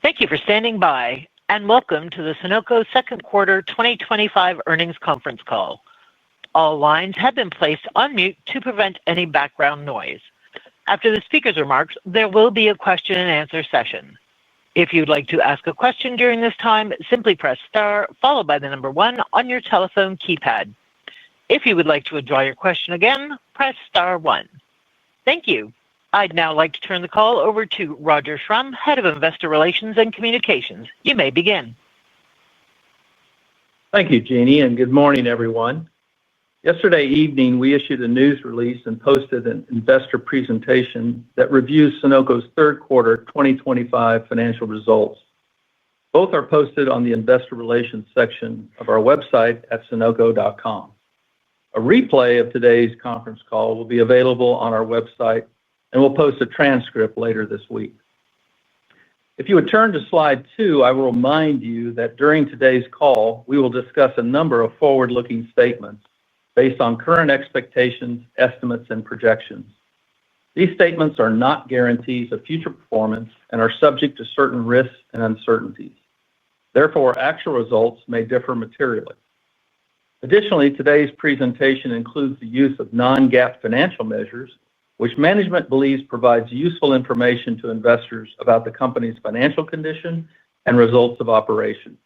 Thank you for standing by, and welcome to the Sonoco Second Quarter 2025 Earnings Conference Call. All lines have been placed on mute to prevent any background noise. After the speaker's remarks, there will be a question and answer session. If you'd like to ask a question during this time, simply press star followed by the number one on your telephone keypad. If you would like to withdraw your question again, press star one. Thank you. I'd now like to turn the call over to Roger Schrum, Head of Investor Relations and Communications. You may begin. Thank you, Jeannie, and good morning, everyone. Yesterday evening, we issued a news release and posted an investor presentation that reviews Sonoco's third quarter 2025 financial results. Both are posted on the Investor Relations section of our website at sonoco.com. A replay of today's conference call will be available on our website, and we'll post a transcript later this week. If you would turn to slide 2, I will remind you that during today's call, we will discuss a number of forward-looking statements based on current expectations, estimates, and projections. These statements are not guarantees of future performance and are subject to certain risks and uncertainties. Therefore, actual results may differ materially. Additionally, today's presentation includes the use of non-GAAP financial measures, which management believes provides useful information to investors about the company's financial condition and results of operation.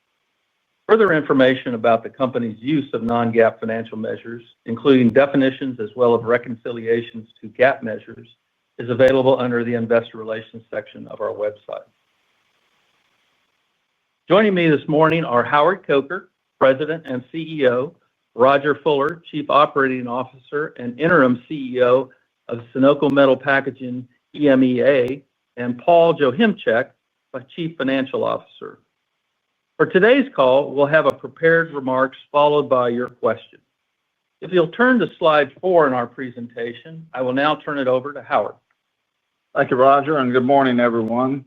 Further information about the company's use of non-GAAP financial measures, including definitions as well as reconciliations to GAAP measures, is available under the Investor Relations section of our website. Joining me this morning are Howard Coker, President and CEO, Roger Fuller, Chief Operating Officer and Interim CEO of Sonoco Metal Packaging EMEA, and Paul Joachimczyk, Chief Financial Officer. For today's call, we'll have a prepared remarks followed by your questions. If you'll turn to slide 4 in our presentation, I will now turn it over to Howard. Thank you, Roger, and good morning, everyone.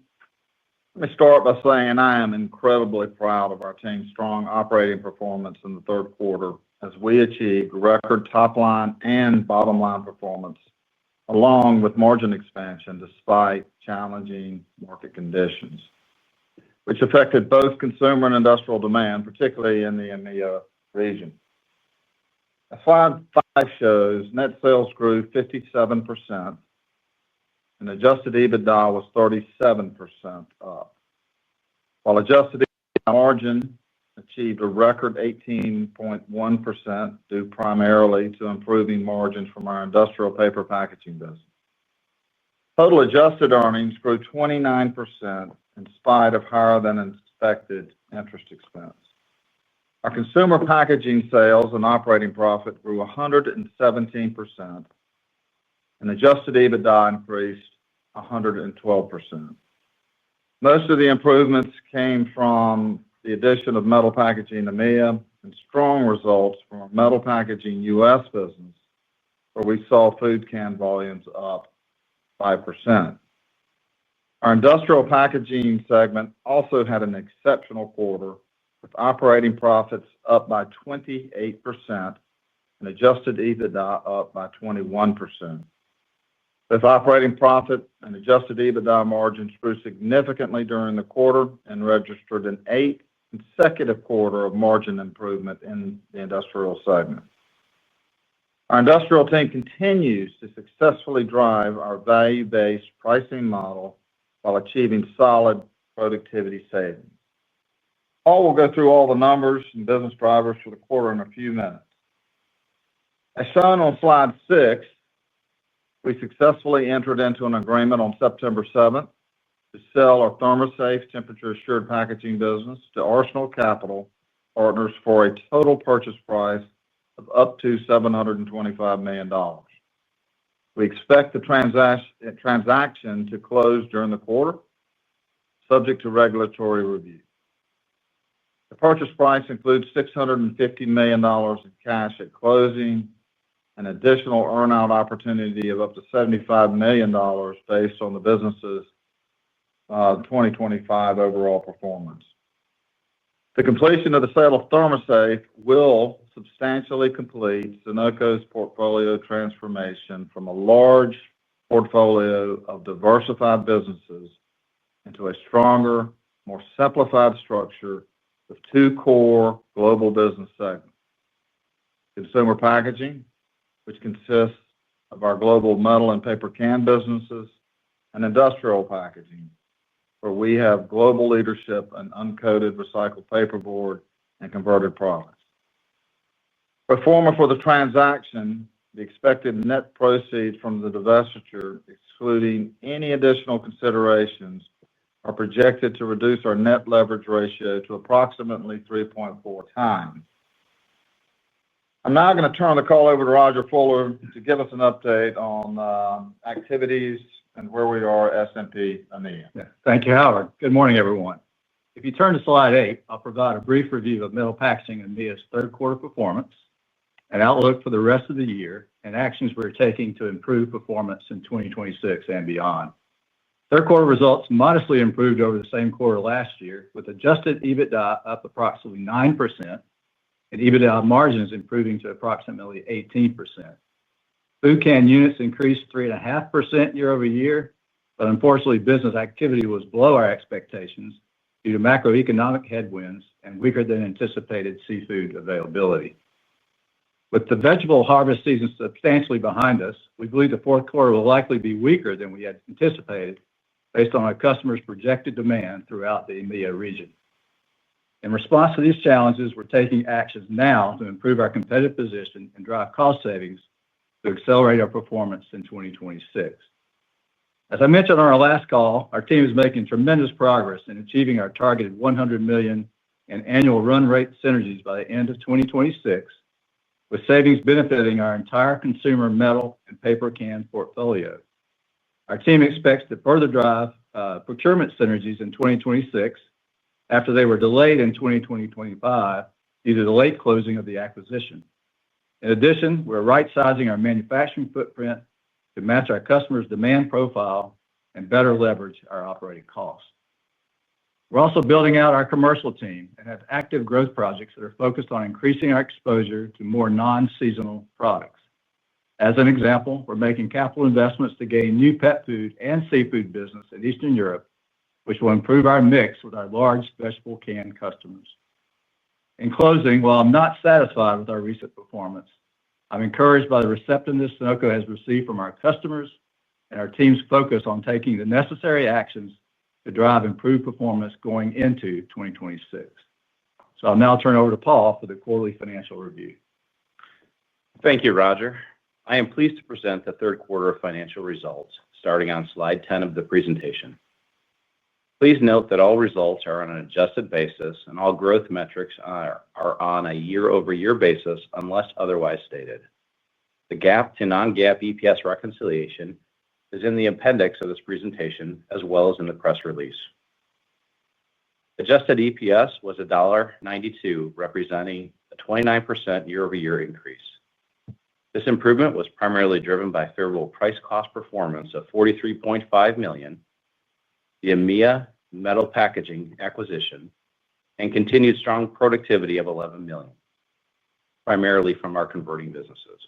Let me start by saying I am incredibly proud of our team's strong operating performance in the third quarter as we achieved record top-line and bottom-line performance, along with margin expansion despite challenging market conditions, which affected both consumer and industrial demand, particularly in the EMEA region. As slide 5 shows, net sales grew 57%, and adjusted EBITDA was 37% up, while adjusted EBITDA margin achieved a record 18.1% due primarily to improving margins from our industrial paper packaging business. Total adjusted earnings grew 29% in spite of higher than expected interest expense. Our consumer packaging sales and operating profit grew 117%, and adjusted EBITDA increased 112%. Most of the improvements came from the addition of metal packaging EMEA and strong results from our metal packaging U.S. business, where we saw food can volumes up 5%. Our industrial packaging segment also had an exceptional quarter, with operating profits up by 28% and adjusted EBITDA up by 21%. Both operating profit and adjusted EBITDA margins grew significantly during the quarter and registered an 8th consecutive quarter of margin improvement in the industrial segment. Our industrial team continues to successfully drive our value-based pricing model while achieving solid productivity savings. Paul will go through all the numbers and business drivers for the quarter in a few minutes. As shown on slide 6, we successfully entered into an agreement on September 7th to sell our ThermoSafe temperature-assured packaging business to Arsenal Capital Partners for a total purchase price of up to $725 million. We expect the transaction to close during the quarter, subject to regulatory review. The purchase price includes $650 million in cash at closing, an additional earn-out opportunity of up to $75 million based on the business's 2025 overall performance. The completion of the sale of ThermoSafe will substantially complete Sonoco's portfolio transformation from a large portfolio of diversified businesses into a stronger, more simplified structure with two core global business segments: consumer packaging, which consists of our global metal and paper can businesses, and industrial packaging, where we have global leadership in uncoated recycled paperboard and converted products. Pro forma for the transaction, the expected net proceeds from the divestiture, excluding any additional considerations, are projected to reduce our net leverage ratio to approximately 3.4 times. I'm now going to turn the call over to Roger Fuller to give us an update on activities and where we are at S&P EMEA. Yeah, thank you, Howard. Good morning, everyone. If you turn to slide 8, I'll provide a brief review of metal packaging EMEA's third quarter performance, an outlook for the rest of the year, and actions we're taking to improve performance in 2026 and beyond. Third quarter results modestly improved over the same quarter last year, with adjusted EBITDA up approximately 9% and EBITDA margins improving to approximately 18%. Food can units increased 3.5% year over year, but unfortunately, business activity was below our expectations due to macroeconomic headwinds and weaker than anticipated seafood availability. With the vegetable harvest season substantially behind us, we believe the fourth quarter will likely be weaker than we had anticipated based on our customers' projected demand throughout the EMEA region. In response to these challenges, we're taking actions now to improve our competitive position and drive cost savings to accelerate our performance in 2026. As I mentioned on our last call, our team is making tremendous progress in achieving our targeted $100 million in annual run rate synergies by the end of 2026, with savings benefiting our entire consumer metal and paper can portfolio. Our team expects to further drive procurement synergies in 2026 after they were delayed in 2025 due to the late closing of the acquisition. In addition, we're right-sizing our manufacturing footprint to match our customers' demand profile and better leverage our operating costs. We're also building out our commercial team and have active growth projects that are focused on increasing our exposure to more non-seasonal products. As an example, we're making capital investments to gain new pet food and seafood business in Eastern Europe, which will improve our mix with our large vegetable can customers. In closing, while I'm not satisfied with our recent performance, I'm encouraged by the receptiveness Sonoco has received from our customers and our team's focus on taking the necessary actions to drive improved performance going into 2026. So I'll now turn over to Paul for the quarterly financial review. Thank you, Roger. I am pleased to present the third quarter financial results starting on slide 10 of the presentation. Please note that all results are on an adjusted basis and all growth metrics are on a year-over-year basis unless otherwise stated. The GAAP to non-GAAP EPS reconciliation is in the appendix of this presentation as well as in the press release. Adjusted EPS was $1.92, representing a 29% year-over-year increase. This improvement was primarily driven by favorable price-cost performance of $43.5 million, the EMEA metal packaging acquisition, and continued strong productivity of $11 million, primarily from our converting businesses.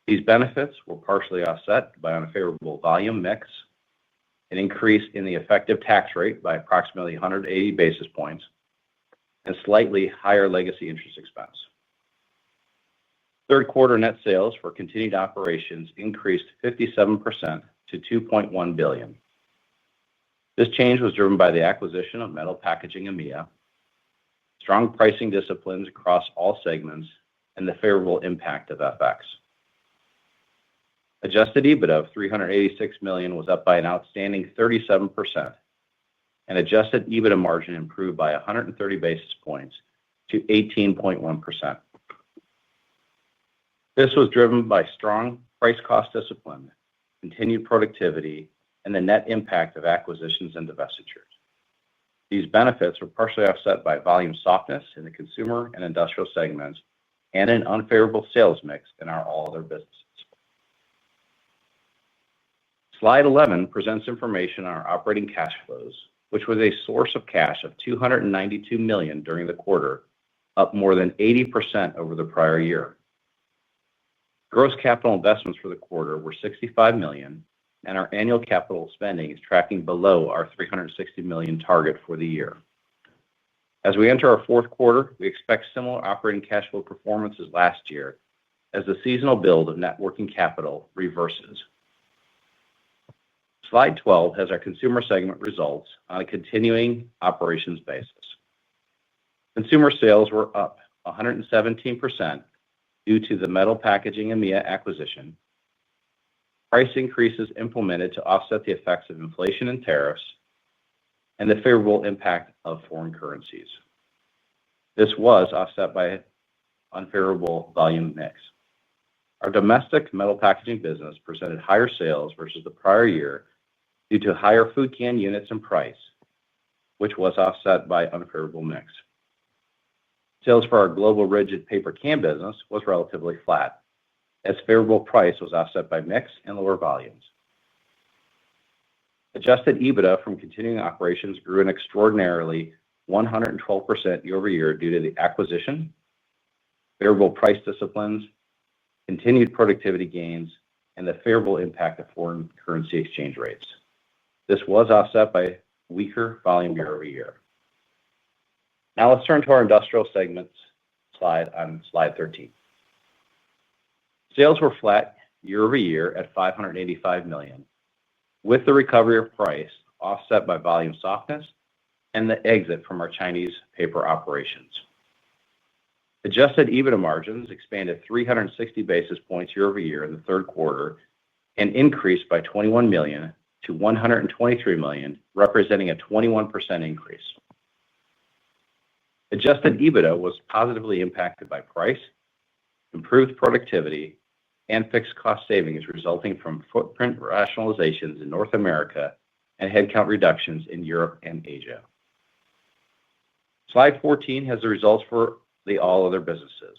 These benefits were partially offset by unfavorable volume mix, an increase in the effective tax rate by approximately 180 basis points, and slightly higher legacy interest expense. Third quarter net sales for continued operations increased 57% to $2.1 billion. This change was driven by the acquisition of metal packaging EMEA, strong pricing disciplines across all segments, and the favorable impact of FX. Adjusted EBITDA of $386 million was up by an outstanding 37%, and adjusted EBITDA margin improved by 130 basis points to 18.1%. This was driven by strong price-cost discipline, continued productivity, and the net impact of acquisitions and divestitures. These benefits were partially offset by volume softness in the consumer and industrial segments and an unfavorable sales mix in our all other businesses. Slide 11 presents information on our operating cash flows, which was a source of cash of $292 million during the quarter, up more than 80% over the prior year. Gross capital investments for the quarter were $65 million, and our annual capital spending is tracking below our $360 million target for the year. As we enter our fourth quarter, we expect similar operating cash flow performance as last year as the seasonal build of net working capital reverses. Slide 12 has our consumer segment results on a continuing operations basis. Consumer sales were up 117% due to the metal packaging EMEA acquisition, price increases implemented to offset the effects of inflation and tariffs, and the favorable impact of foreign currencies. This was offset by unfavorable volume mix. Our domestic metal packaging business presented higher sales versus the prior year due to higher food can units and price, which was offset by unfavorable mix. Sales for our global rigid paper can business was relatively flat, as favorable price was offset by mix and lower volumes. Adjusted EBITDA from continuing operations grew an extraordinarily 112% year-over-year due to the acquisition, favorable price disciplines, continued productivity gains, and the favorable impact of foreign currency exchange rates. This was offset by weaker volume year-over-year. Now let's turn to our industrial segments slide on slide 13. Sales were flat year-over-year at $585 million, with the recovery of price offset by volume softness and the exit from our Chinese paper operations. Adjusted EBITDA margins expanded 360 basis points year-over-year in the third quarter and increased by $21 million to $123 million, representing a 21% increase. Adjusted EBITDA was positively impacted by price, improved productivity, and fixed cost savings resulting from footprint rationalizations in North America and headcount reductions in Europe and Asia. Slide 14 has the results for the all other businesses.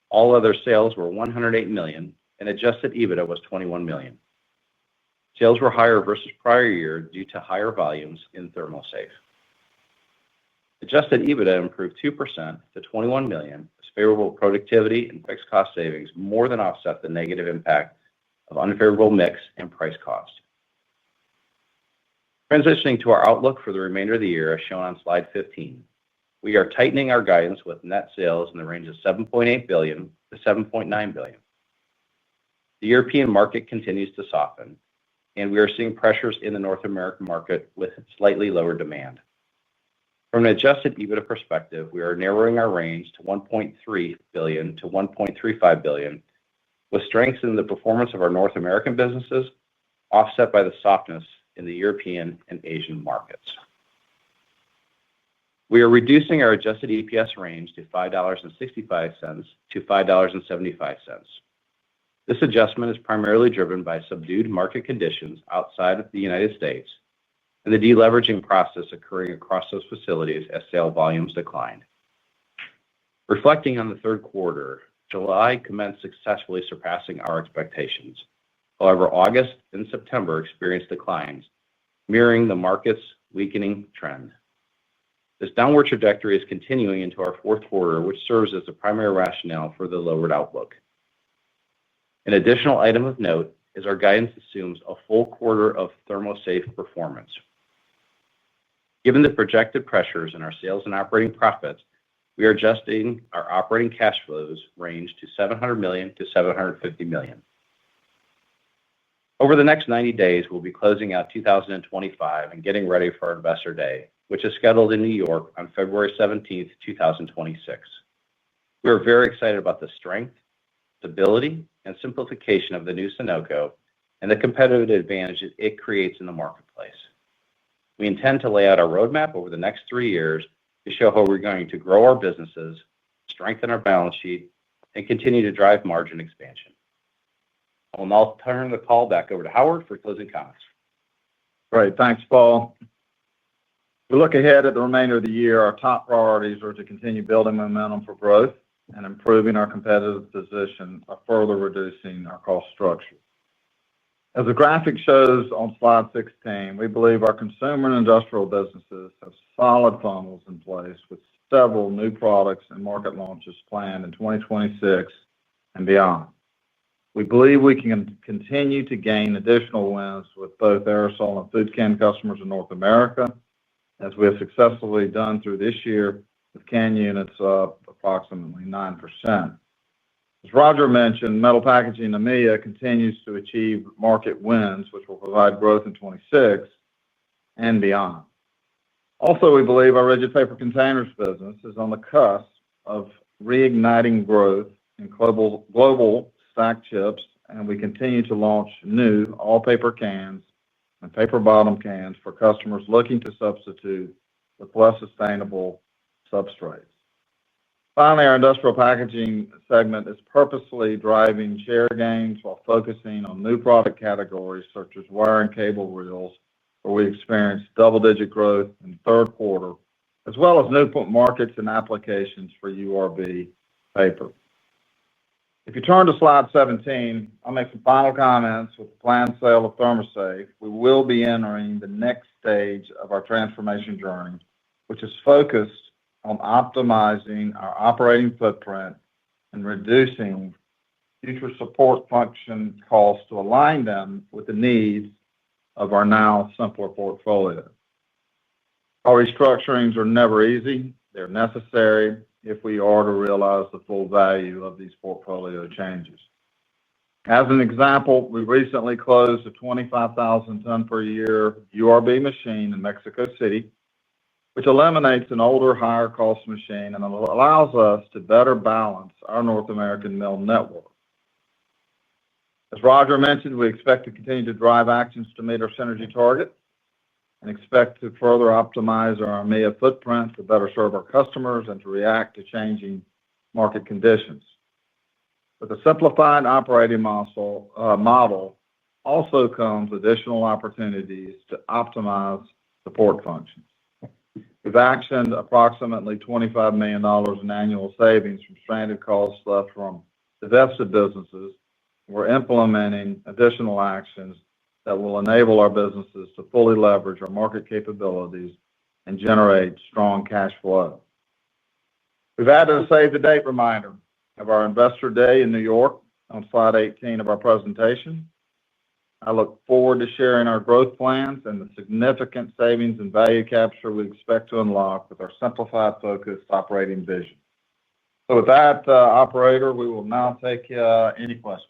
All other sales were $108 million, and adjusted EBITDA was $21 million. Sales were higher versus prior year due to higher volumes in ThermoSafe. Adjusted EBITDA improved 2% to $21 million as favorable productivity and fixed cost savings more than offset the negative impact of unfavorable mix and price cost. Transitioning to our outlook for the remainder of the year as shown on slide 15, we are tightening our guidance with net sales in the range of $7.8 billion to $7.9 billion. The European market continues to soften, and we are seeing pressures in the North American market with slightly lower demand. From an adjusted EBITDA perspective, we are narrowing our range to $1.3 billion to $1.35 billion, with strengths in the performance of our North American businesses offset by the softness in the European and Asian markets. We are reducing our adjusted EPS range to $5.65 to $5.75. This adjustment is primarily driven by subdued market conditions outside of the United States and the deleveraging process occurring across those facilities as sales volumes declined. Reflecting on the third quarter, July commenced successfully surpassing our expectations. However, August and September experienced declines, mirroring the market's weakening trend. This downward trajectory is continuing into our fourth quarter, which serves as the primary rationale for the lowered outlook. An additional item of note is our guidance assumes a full quarter of ThermoSafe performance. Given the projected pressures in our sales and operating profits, we are adjusting our operating cash flows range to $700 million to $750 million. Over the next 90 days, we'll be closing out 2025 and getting ready for our Investor Day, which is scheduled in New York on February 17, 2026. We are very excited about the strength, stability, and simplification of the new Sonoco and the competitive advantage it creates in the marketplace. We intend to lay out our roadmap over the next 3 years to show how we're going to grow our businesses, strengthen our balance sheet, and continue to drive margin expansion. I will now turn the call back over to Howard for closing comments. Great. Thanks, Paul. We look ahead at the remainder of the year. Our top priorities are to continue building momentum for growth and improving our competitive position by further reducing our cost structure. As the graphic shows on slide 16, we believe our consumer and industrial businesses have solid funnels in place with several new products and market launches planned in 2026 and beyond. We believe we can continue to gain additional wins with both aerosol and food can customers in North America, as we have successfully done through this year, with can units up approximately 9%. As Roger mentioned, metal packaging EMEA continues to achieve market wins, which will provide growth in 2026 and beyond. Also, we believe our rigid paper containers business is on the cusp of reigniting growth in global stacked chips, and we continue to launch new all-paper cans and paper bottom cans for customers looking to substitute with less sustainable substrates. Finally, our industrial packaging segment is purposely driving share gains while focusing on new product categories such as wire and cable reels, where we experienced double-digit growth in the third quarter, as well as new markets and applications for URB paper. If you turn to slide 17, I'll make some final comments with the planned sale of ThermoSafe. We will be entering the next stage of our transformation journey, which is focused on optimizing our operating footprint and reducing future support function costs to align them with the needs of our now simpler portfolio. Our restructurings are never easy. They're necessary if we are to realize the full value of these portfolio changes. As an example, we recently closed a 25,000 ton per year URB machine in Mexico City, which eliminates an older, higher cost machine and allows us to better balance our North American mill network. As Roger mentioned, we expect to continue to drive actions to meet our synergy target and expect to further optimize our EMEA footprint to better serve our customers and to react to changing market conditions. With a simplified operating model also comes additional opportunities to optimize support functions. We've actioned approximately $25 million in annual savings from stranded costs left from divested businesses. We're implementing additional actions that will enable our businesses to fully leverage our market capabilities and generate strong cash flow. We've added a save-the-date reminder of our Investor Day in New York on slide 18 of our presentation. I look forward to sharing our growth plans and the significant savings and value capture we expect to unlock with our simplified, focused operating vision. So with that, operator, we will now take any questions.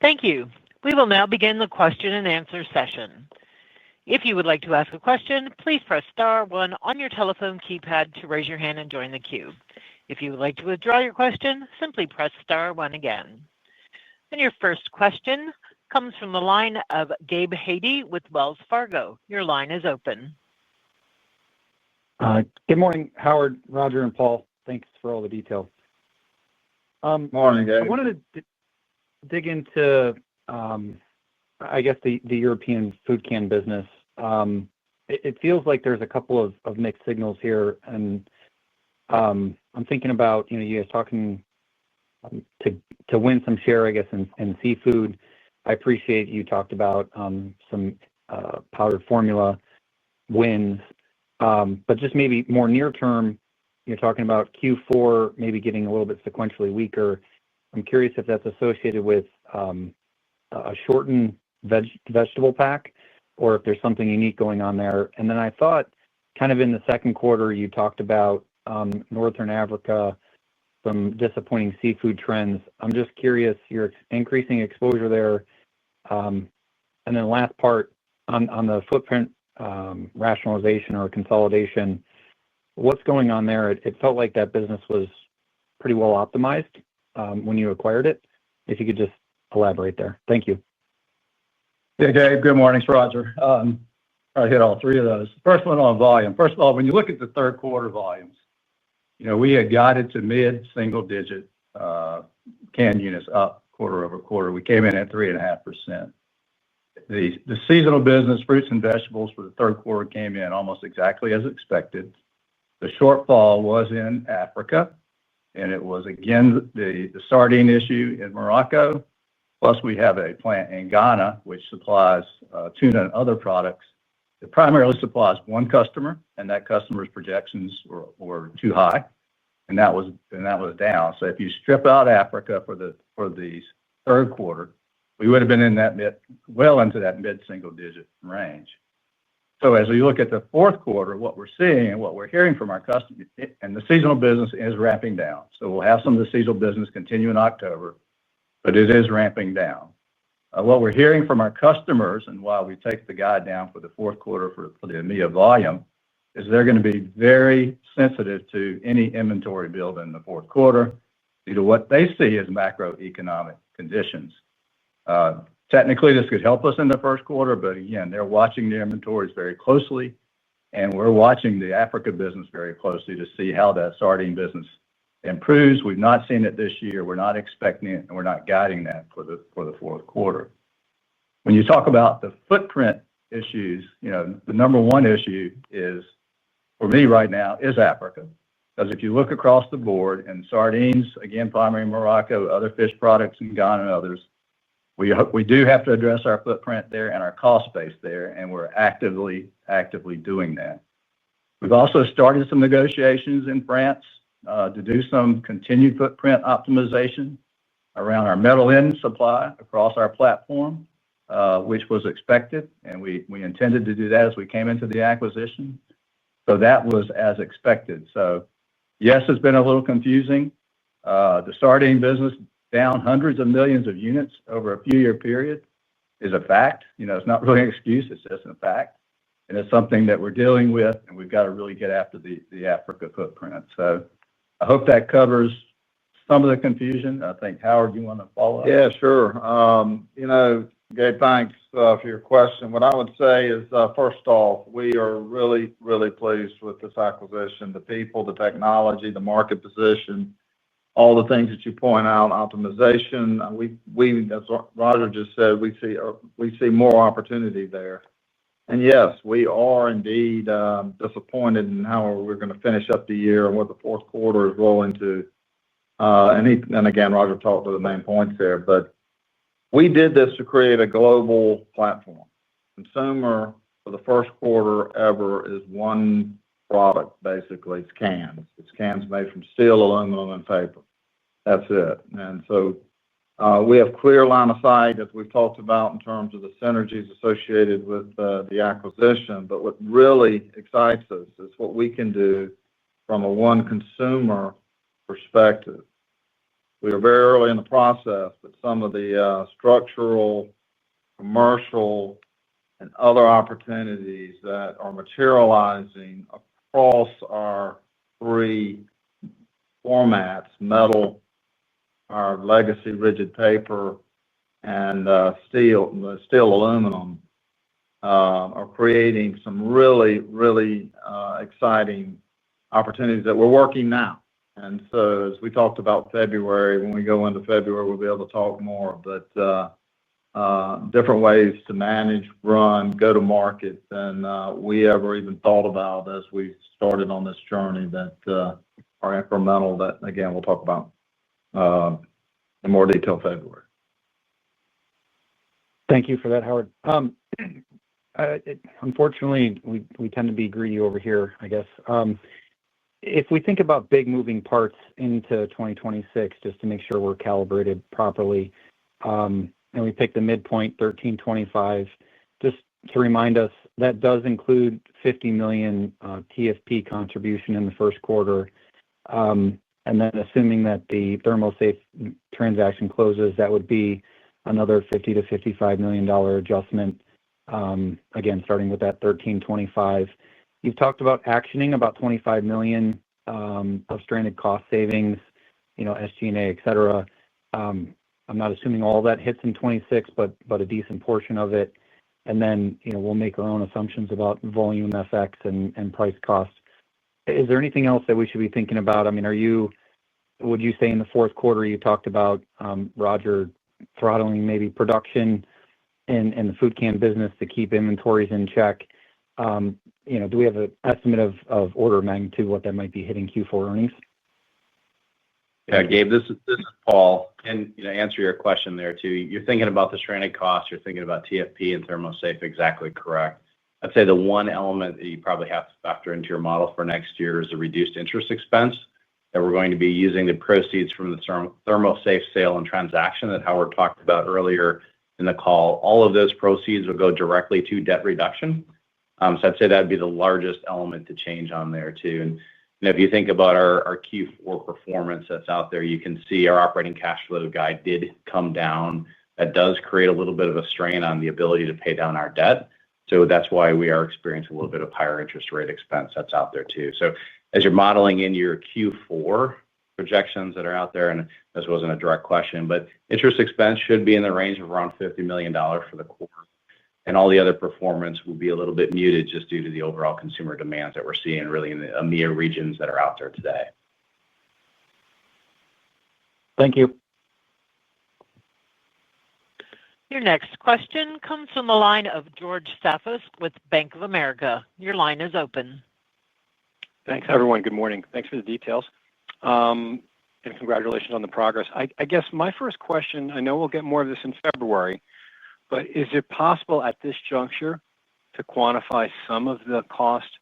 Thank you. We will now begin the question and answer session. If you would like to ask a question, please press star one on your telephone keypad to raise your hand and join the queue. If you would like to withdraw your question, simply press star one again. And your first question comes from the line of Gabe Hajde with Wells Fargo. Your line is open. Good morning, Howard, Roger, and Paul. Thanks for all the detail. Morning, Gabe. I wanted to dig into, I guess, the European food can business. It feels like there's a couple of mixed signals here, and I'm thinking about, you guys talking to win some share, I guess, in seafood. I appreciate you talked about some powdered formula wins, but just maybe more near term, you're talking about Q4 maybe getting a little bit sequentially weaker. I'm curious if that's associated with a shortened vegetable pack or if there's something unique going on there. And then I thought kind of in the second quarter, you talked about Northern Africa, some disappointing seafood trends. I'm just curious, you're increasing exposure there. And then last part on the footprint rationalization or consolidation, what's going on there? It felt like that business was pretty well optimized when you acquired it. If you could just elaborate there. Thank you. Yeah, Gabe, good morning. It's Roger. I hit all three of those. First one on volume. First of all, when you look at the third quarter volumes, we had guided to mid-single-digit can units up quarter over quarter. We came in at 3.5%. The seasonal business, fruits and vegetables for the third quarter came in almost exactly as expected. The shortfall was in Africa, and it was, again, the sardine issue in Morocco. Plus, we have a plant in Ghana, which supplies tuna and other products. It primarily supplies one customer, and that customer's projections were too high. and that was down. So if you strip out Africa for the third quarter, we would have been in well into that mid-single digit range. So as we look at the fourth quarter, what we're seeing and what we're hearing from our customers, and the seasonal business is ramping down. So we'll have some of the seasonal business continue in October, but it is ramping down. What we're hearing from our customers, and why we take the guide down for the fourth quarter for the EMEA volume, is they're going to be very sensitive to any inventory build in the fourth quarter due to what they see as macroeconomic conditions. Technically, this could help us in the first quarter, but again, they're watching the inventories very closely, and we're watching the Africa business very closely to see how that sardine business improves. We've not seen it this year. We're not expecting it, and we're not guiding that for the fourth quarter. When you talk about the footprint issues, the number one issue is, for me right now, is Africa. Because if you look across the board, and sardines, again, primarily Morocco, other fish products in Ghana and others, we do have to address our footprint there and our cost base there, and we're actively doing that. We've also started some negotiations in France to do some continued footprint optimization around our metal end supply across our platform, which was expected, and we intended to do that as we came into the acquisition. So that was as expected. So yes, it's been a little confusing. The sardine business down hundreds of millions of units over a few-year period is a fact. It's not really an excuse. It's just a fact. And it's something that we're dealing with, and we've got to really get after the Africa footprint. So I hope that covers some of the confusion. I think, Howard, you want to follow up? Yeah, sure. Gabe, thanks for your question. What I would say is, first off, we are really, really pleased with this acquisition, the people, the technology, the market position, all the things that you point out, optimization. We, as Roger just said, we see more opportunity there. And yes, we are indeed disappointed in how we're going to finish up the year and what the fourth quarter is rolling to. And again, Roger talked to the main points there, but we did this to create a global platform. Consumer, for the first quarter ever, is one product, basically. It's cans. It's cans made from steel, aluminum, and paper. That's it. And so we have clear line of sight, as we've talked about, in terms of the synergies associated with the acquisition. But what really excites us is what we can do from a one consumer perspective. We are very early in the process, but some of the structural, commercial, and other opportunities that are materializing across our three formats, metal, our legacy rigid paper, and steel aluminum, are creating some really, really exciting opportunities that we're working now. And so as we talked about February, when we go into February, we'll be able to talk more. But different ways to manage, run, go to market than we ever even thought about as we started on this journey that are incremental that, again, we'll talk about in more detail February. Thank you for that, Howard. Unfortunately, we tend to be greedy over here, I guess. If we think about big moving parts into 2026, just to make sure we're calibrated properly, and we pick the midpoint, $13.25, just to remind us, that does include $50 million TFP contribution in the first quarter. And then assuming that the ThermoSafe transaction closes, that would be another $50 to $55 million adjustment, again, starting with that $13.25. You've talked about actioning about $25 million of stranded cost savings, SG&A, et cetera. I'm not assuming all that hits in 26, but a decent portion of it. And then, we'll make our own assumptions about volume effects and price cost. Is there anything else that we should be thinking about? I mean, would you say in the fourth quarter you talked about, Roger, throttling maybe production in the food can business to keep inventories in check? Do we have an estimate of order of magnitude what that might be hitting Q4 earnings? Yeah, Gabe, this is Paul. And answer your question there too. You're thinking about the stranded costs. You're thinking about TFP and ThermoSafe. Exactly correct. I'd say the one element that you probably have to factor into your model for next year is the reduced interest expense. that we're going to be using the proceeds from the ThermoSafe sale and transaction that Howard talked about earlier in the call. All of those proceeds will go directly to debt reduction. So I'd say that'd be the largest element to change on there too. And if you think about our Q4 performance that's out there, you can see our operating cash flow guide did come down. That does create a little bit of a strain on the ability to pay down our debt. So that's why we are experiencing a little bit of higher interest rate expense that's out there too. So as you're modeling in your Q4 projections that are out there, and this wasn't a direct question, but interest expense should be in the range of around $50 million for the quarter. And all the other performance will be a little bit muted just due to the overall consumer demands that we're seeing really in the EMEA regions that are out there today. Thank you. Your next question comes from the line of George Staphos with Bank of America. Your line is open. Thanks, everyone. Good morning. Thanks for the details. And congratulations on the progress. I guess my first question, I know we'll get more of this in February, but is it possible at this juncture to quantify some of the cost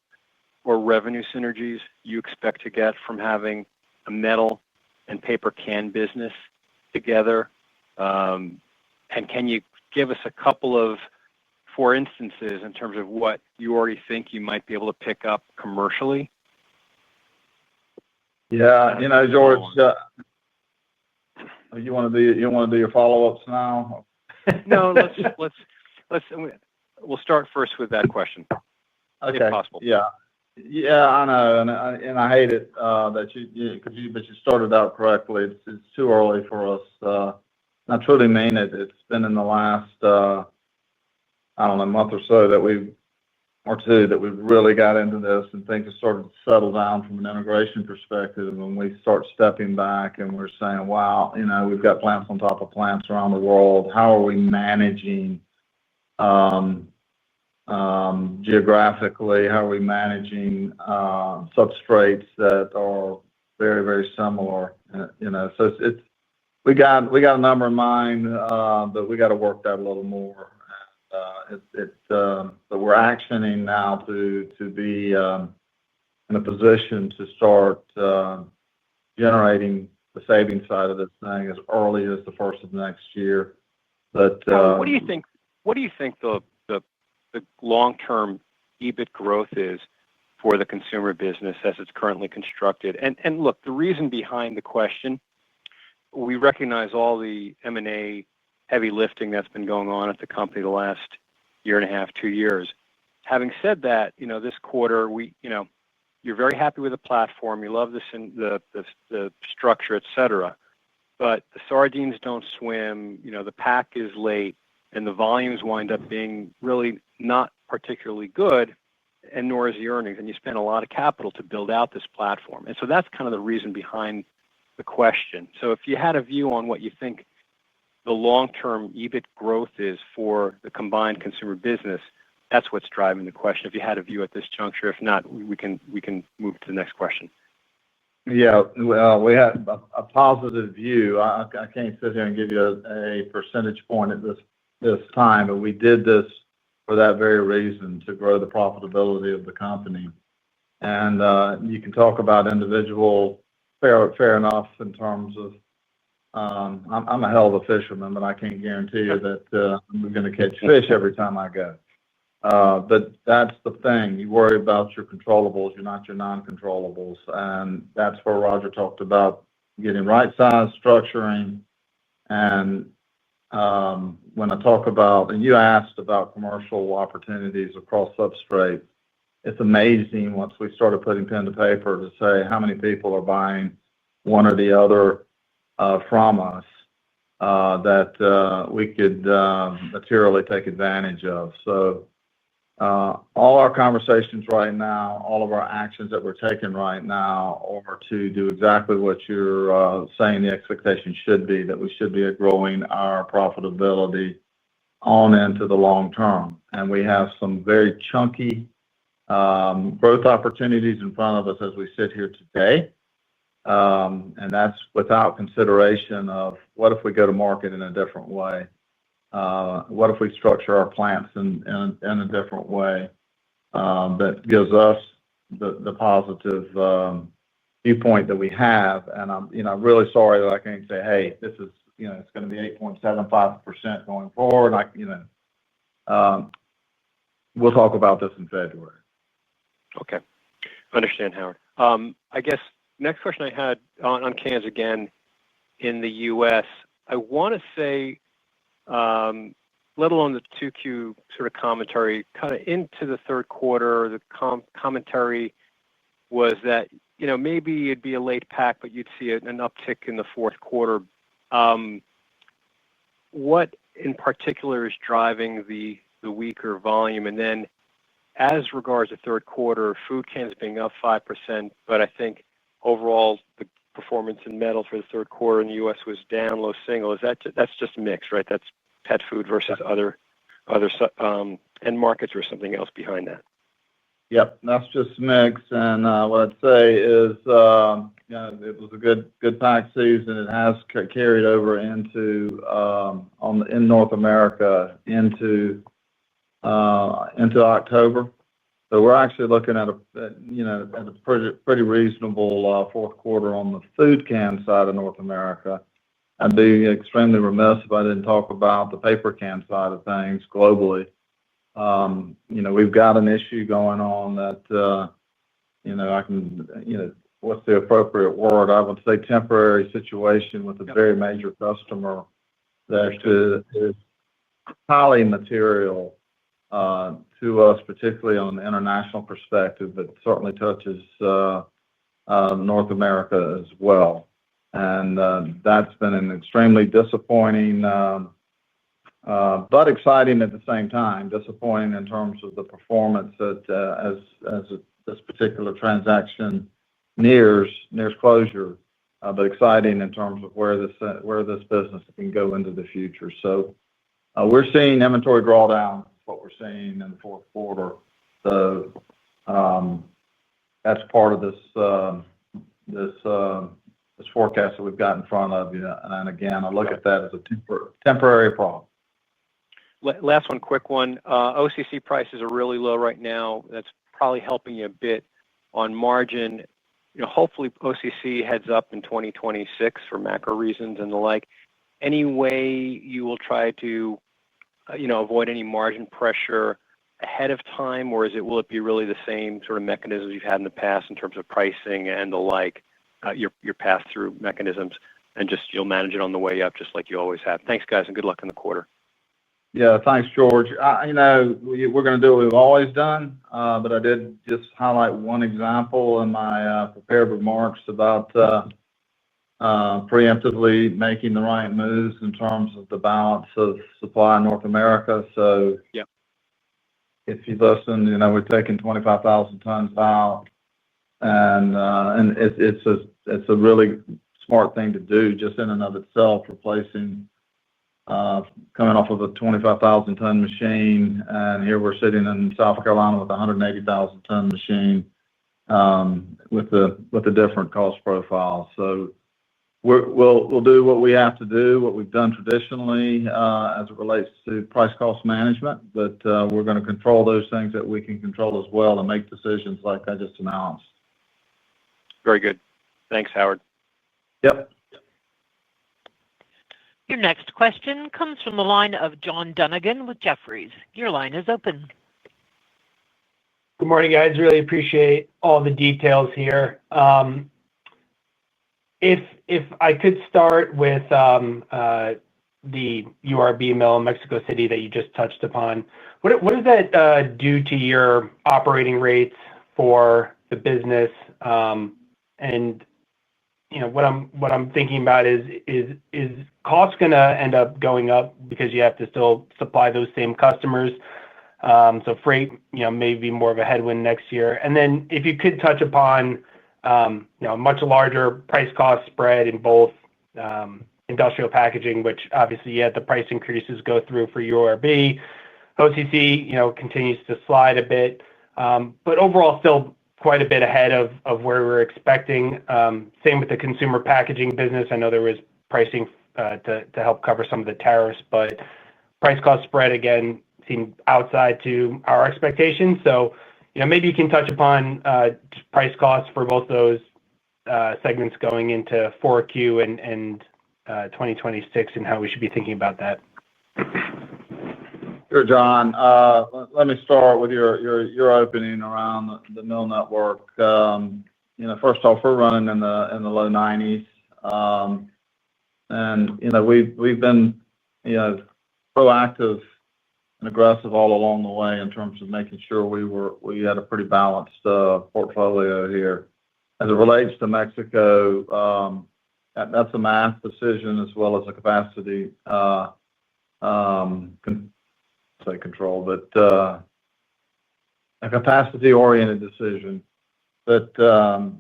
or revenue synergies you expect to get from having a metal and paper can business together? And can you give us a couple of, for instances, in terms of what you already think you might be able to pick up commercially? Yeah, George, you want to do your follow-ups now? No, we'll start first with that question, if possible. Yeah, I know, and I hate it that but you started out correctly. It's too early for us. I truly mean it. It's been in the last, month or so that we've really got into this, and things have started to settle down from an integration perspective. And when we start stepping back and we're saying, wow, we've got plants on top of plants around the world. How are we managing geographically? How are we managing substrates that are very, very similar? So we got a number in mind, but we got to work that a little more. But we're actioning now to be in a position to start generating the savings side of this thing as early as the first of next year. But what do you think? What do you think the long-term EBIT growth is for the consumer business as it's currently constructed? And look, the reason behind the question, we recognize all the M&A heavy lifting that's been going on at the company the last year and a half, 2 years. Having said that, this quarter, you're very happy with the platform. You love the structure, et cetera. But the sardines don't swim. The pack is late, and the volumes wind up being really not particularly good, and nor is the earnings. And you spend a lot of capital to build out this platform. And so that's kind of the reason behind the question. So if you had a view on what you think the long-term EBIT growth is for the combined consumer business, that's what's driving the question. If you had a view at this juncture, if not, we can move to the next question. Yeah, well, we have a positive view. I can't sit here and give you a percentage point at this time, but we did this for that very reason, to grow the profitability of the company. And you can talk about individual, fair enough, in terms of I'm a hell of a fisherman, but I can't guarantee you that I'm going to catch fish every time I go. But that's the thing. You worry about your controllables, you're not your non-controllables. And that's where Roger talked about getting right-sized, structuring. And when I talk about, and you asked about commercial opportunities across substrate, it's amazing once we started putting pen to paper to say how many people are buying one or the other from us that we could materially take advantage of. So all our conversations right now, all of our actions that we're taking right now are to do exactly what you're saying the expectation should be, that we should be growing our profitability on into the long term. And we have some very chunky growth opportunities in front of us as we sit here today. And that's without consideration of what if we go to market in a different way? What if we structure our plants in a different way that gives us the positive viewpoint that we have. And I'm really sorry that I can't say, hey, this is, it's going to be 8.75% going forward. We'll talk about this in February. Okay. Understand, Howard. I guess next question I had on cans again in the U.S. I want to say, let alone the 2Q sort of commentary, kind of into the third quarter, the commentary was that, maybe it'd be a late pack, but you'd see an uptick in the fourth quarter. What in particular is driving the weaker volume? And then as regards to third quarter, food cans being up 5%, but I think overall the performance in metal for the third quarter in the U.S. was down low single. That's just mixed, right? That's pet food versus other end markets or something else behind that? Yep, that's just mix. And what I'd say is, it was a good pack season. It has carried over into in North America into October. So we're actually looking at a pretty reasonable fourth quarter on the food can side of North America. I'd be extremely remiss if I didn't talk about the paper can side of things globally. We've got an issue going on that, what's the appropriate word? I would say temporary situation with a very major customer that is highly material to us, particularly on the international perspective, but certainly touches North America as well. And that's been an extremely disappointing, but exciting at the same time. Disappointing in terms of the performance that as this particular transaction nears closure, but exciting in terms of where this business can go into the future. So we're seeing inventory drawdown. What we're seeing in the fourth quarter. So that's part of this forecast that we've got in front of you. And again, I look at that as a temporary problem. Last one, quick one. OCC prices are really low right now. That's probably helping you a bit on margin. Hopefully OCC heads up in 2026 for macro reasons and the like. Any way you will try to avoid any margin pressure ahead of time, or will it be really the same sort of mechanisms you've had in the past in terms of pricing and the like, your pass-through mechanisms, and just you'll manage it on the way up just like you always have? Thanks, guys, and good luck in the quarter. Yeah, thanks, George. We're going to do what we've always done, but I did just highlight one example in my prepared remarks about preemptively making the right moves in terms of the balance of supply in North America. So if you listen, we're taking 25,000 tons out, and it's a really smart thing to do just in and of itself, replacing coming off of a 25,000 ton machine, and here we're sitting in South Carolina with a 180,000 ton machine with a different cost profile. So we'll do what we have to do, what we've done traditionally as it relates to price cost management, but we're going to control those things that we can control as well and make decisions like I just announced. Very good. Thanks, Howard. Yep. Your next question comes from the line of John Dunnigan with Jefferies. Your line is open. Good morning, guys. Really appreciate all the details here. If I could start with the URB mill in Mexico City that you just touched upon, what does that do to your operating rates for the business? And what I'm thinking about is cost going to end up going up because you have to still supply those same customers? So freight, may be more of a headwind next year. And then if you could touch upon much larger price cost spread in both industrial packaging, which obviously you had the price increases go through for URB. OCC, continues to slide a bit, but overall still quite a bit ahead of where we were expecting. Same with the consumer packaging business. I know there was pricing to help cover some of the tariffs, but price cost spread again seemed outside to our expectations. So maybe you can touch upon price costs for both those segments going into 4Q and 2026 and how we should be thinking about that. Sure, John. Let me start with your opening around the mill network. First off, we're running in the low 90s. We've been proactive and aggressive all along the way in terms of making sure we had a pretty balanced portfolio here. As it relates to Mexico, that's a math decision as well as a capacity control, but a capacity-oriented decision that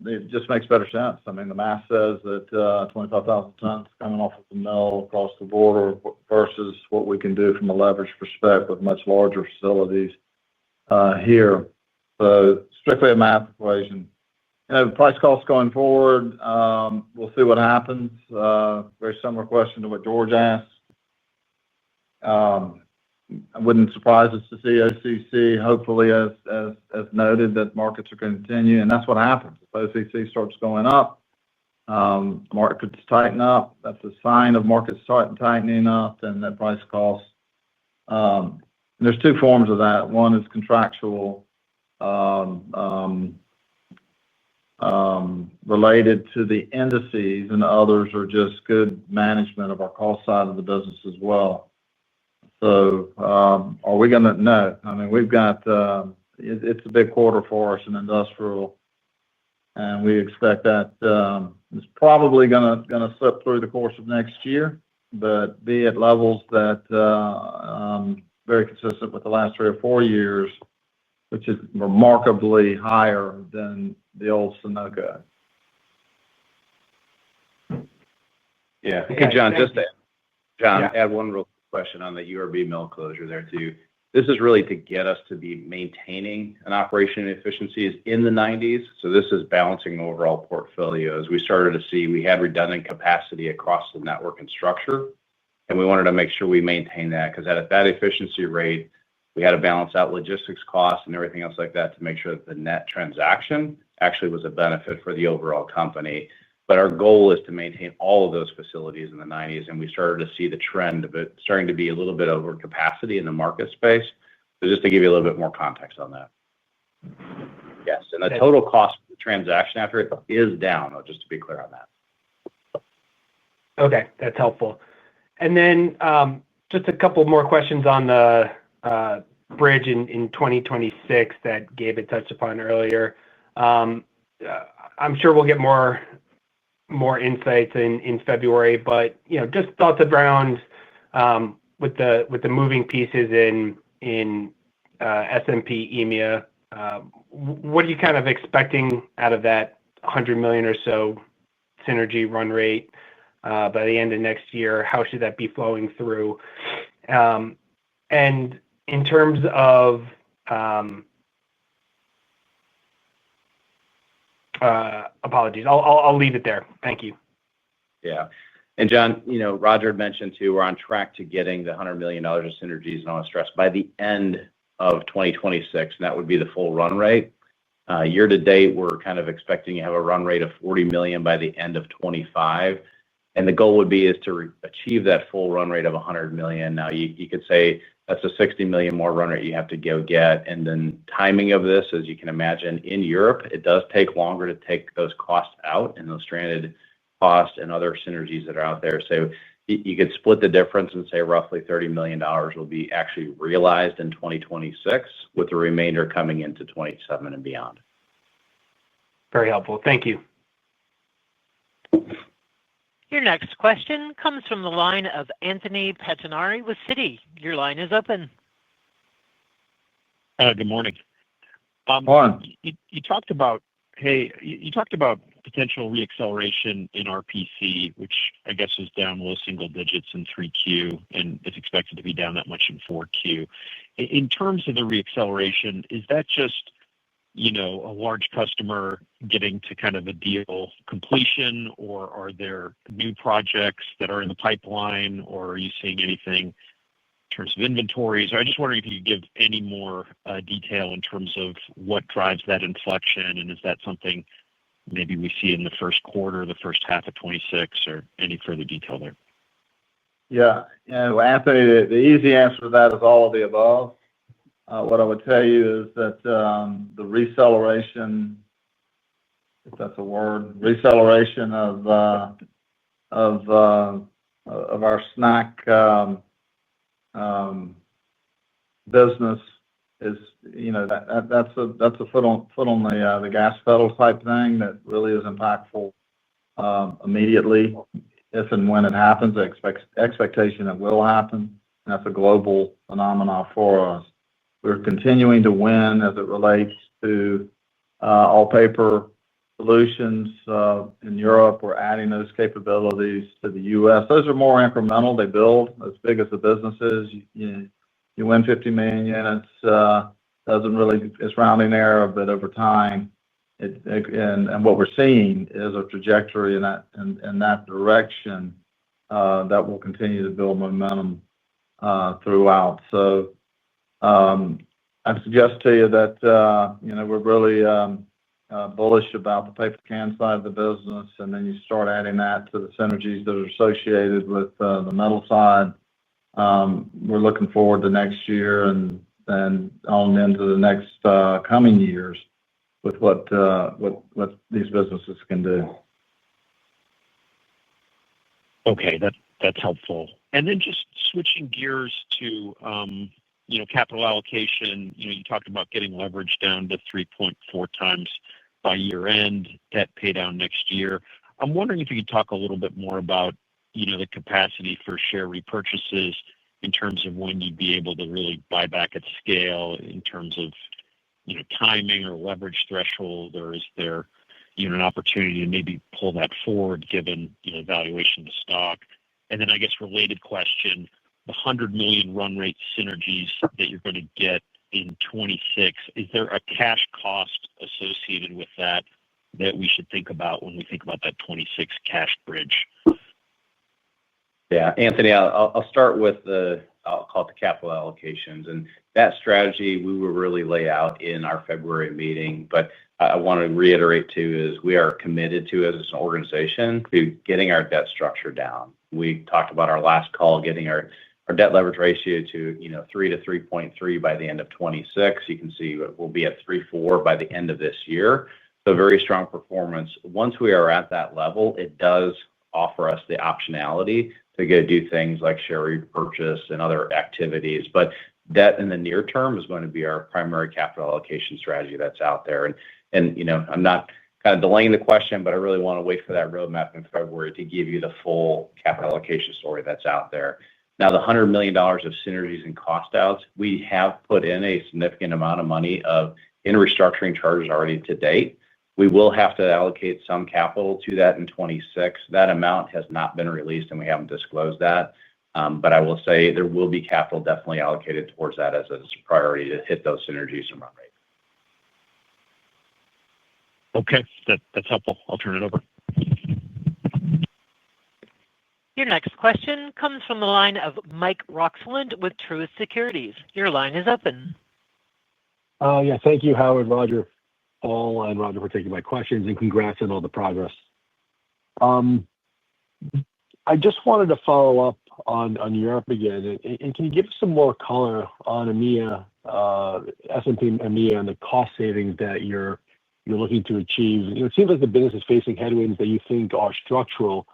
it just makes better sense. I mean, the math says that 25,000 tons coming off of the mill across the border versus what we can do from a leverage perspective with much larger facilities here. So strictly a math equation. Price costs going forward, we'll see what happens. Very similar question to what George asked. I wouldn't surprise us to see OCC, hopefully, as noted, that markets are going to continue. And that's what happens. If OCC starts going up, markets tighten up. That's a sign of markets tightening up and that price costs. There's two forms of that. One is contractual related to the indices, and others are just good management of our cost side of the business as well. So are we going to? No. I mean, we've got it's a big quarter for us in industrial, and we expect that it's probably going to slip through the course of next year, but be at levels that very consistent with the last 3 or 4 years, which is remarkably higher than the old Sonoco. Yeah. Hey, John, add one real question on the URB mill closure there too. This is really to get us to be maintaining an operation efficiencies in the 90s. So this is balancing the overall portfolio. As we started to see, we had redundant capacity across the network and structure, and we wanted to make sure we maintain that because at that efficiency rate, we had to balance out logistics costs and everything else like that to make sure that the net transaction actually was a benefit for the overall company. But our goal is to maintain all of those facilities in the 90s, and we started to see the trend of it starting to be a little bit over capacity in the market space. So just to give you a little bit more context on that. Yes, and the total cost of the transaction after it is down, just to be clear on that. Okay, that's helpful. And then just a couple more questions on the bridge in 2026 that Gabe had touched upon earlier. I'm sure we'll get more insights in February, but just thoughts around with the moving pieces in SMP EMEA. What are you kind of expecting out of that $100 million or so synergy run rate by the end of next year? How should that be flowing through? And in terms of apologies, I'll leave it there. Thank you. Yeah. And John, Roger had mentioned too, we're on track to getting the $100 million of synergies, and I want to stress by the end of 2026, and that would be the full run rate. Year to date, we're kind of expecting to have a run rate of $40 million by the end of 2025. And the goal would be to achieve that full run rate of $100 million. Now, you could say that's a $60 million more run rate you have to go get. And then timing of this, as you can imagine, in Europe, it does take longer to take those costs out and those stranded costs and other synergies that are out there. So you could split the difference and say roughly $30 million will be actually realized in 2026, with the remainder coming into 2027 and beyond. Very helpful. Thank you. Your next question comes from the line of Anthony Pettinari with Citi. Your line is open. Good morning. Morning. You talked about potential reacceleration in RPC, which I guess was down low single digits in 3Q and is expected to be down that much in 4Q. In terms of the reacceleration, is that just a large customer getting to kind of a deal completion, or are there new projects that are in the pipeline, or are you seeing anything in terms of inventories? I just wondering if you could give any more detail in terms of what drives that inflection, and is that something maybe we see in the first quarter, the first half of 2026, or any further detail there? Yeah. Anthony, the easy answer to that is all of the above. What I would tell you is that the receleration, if that's a word, receleration of our snack business is, that's a foot on the gas pedal type thing that really is impactful immediately if and when it happens. The expectation it will happen. And that's a global phenomenon for us. We're continuing to win as it relates to all paper solutions in Europe. We're adding those capabilities to the U.S. Those are more incremental. They build as big as the business is. You win 50 million units. Doesn't really, it's rounding error, but over time, and what we're seeing is a trajectory in that direction that will continue to build momentum throughout. So I'd suggest to you that we're really bullish about the paper can side of the business, and then you start adding that to the synergies that are associated with the metal side. We're looking forward to next year and on into the next coming years with what these businesses can do. Okay, that's helpful. And then just switching gears to capital allocation. You talked about getting leverage down to 3.4 times by year end, debt pay down next year. I'm wondering if you could talk a little bit more about the capacity for share repurchases in terms of when you'd be able to really buy back at scale, in terms of timing or leverage threshold, or is there an opportunity to maybe pull that forward given valuation of the stock? And then I guess related question, the $100 million run rate synergies that you're going to get in 2026, is there a cash cost associated with that we should think about when we think about that 2026 cash bridge? Yeah, Anthony, I'll start with I'll call it the capital allocations. And that strategy we will really lay out in our February meeting. But I want to reiterate too is we are committed to, as an organization, to getting our debt structure down. We talked about our last call, getting our debt leverage ratio to 3 to 3.3 by the end of 2026. You can see we'll be at 3.4 by the end of this year. So very strong performance. Once we are at that level, it does offer us the optionality to go do things like share repurchase and other activities. But debt in the near term is going to be our primary capital allocation strategy that's out there. And I'm not kind of delaying the question, but I really want to wait for that roadmap in February to give you the full capital allocation story that's out there. Now, the $100 million of synergies and cost outs, we have put in a significant amount of money in restructuring charges already to date. We will have to allocate some capital to that in 2026. That amount has not been released, and we haven't disclosed that. But I will say there will be capital definitely allocated towards that as a priority to hit those synergies and run rate. Okay, that's helpful. I'll turn it over. Your next question comes from the line of Mike Roxland with Truist Securities. Your line is open. Yeah, thank you, Howard, Roger, Paul, and Roger for taking my questions, and congrats on all the progress. I just wanted to follow up on Europe again. And can you give us some more color on EMEA, S&P EMEA, and the cost savings that you're looking to achieve? It seems like the business is facing headwinds that you think are structural,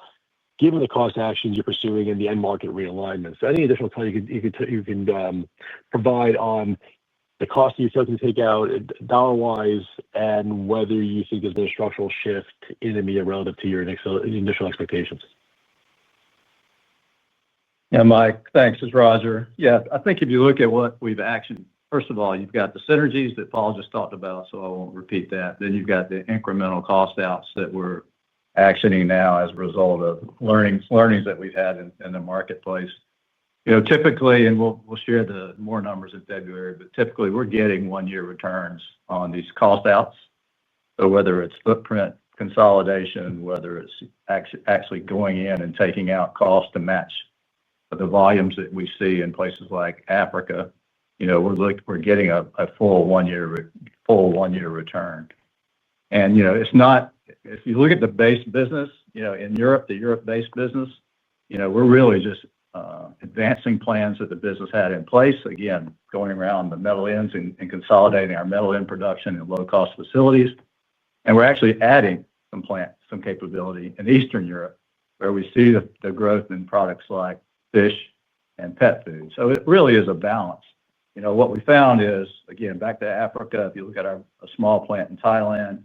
given the cost actions you're pursuing and the end market realignment. So any additional color you can provide on the cost you're looking to take out dollar-wise, and whether you think there's been a structural shift in EMEA relative to your initial expectations. Yeah, Mike, thanks. It's Roger. Yeah, I think if you look at what we've actioned, first of all, you've got the synergies that Paul just talked about, so I won't repeat that. Then you've got the incremental cost outs that we're actioning now as a result of learnings that we've had in the marketplace. Typically, and we'll share the more numbers in February, but typically we're getting 1-year returns on these cost outs. So whether it's footprint consolidation, whether it's actually going in and taking out costs to match the volumes that we see in places like Africa, we're getting a full 1-year return. And it's not if you look at the base business, in Europe, the Europe-based business, we're really just advancing plans that the business had in place. Again, going around the metal ends and consolidating our metal end production in low-cost facilities. And we're actually adding some capability in Eastern Europe, where we see the growth in products like fish and pet food. So it really is a balance. What we found is, again, back to Africa, if you look at a small plant in Thailand,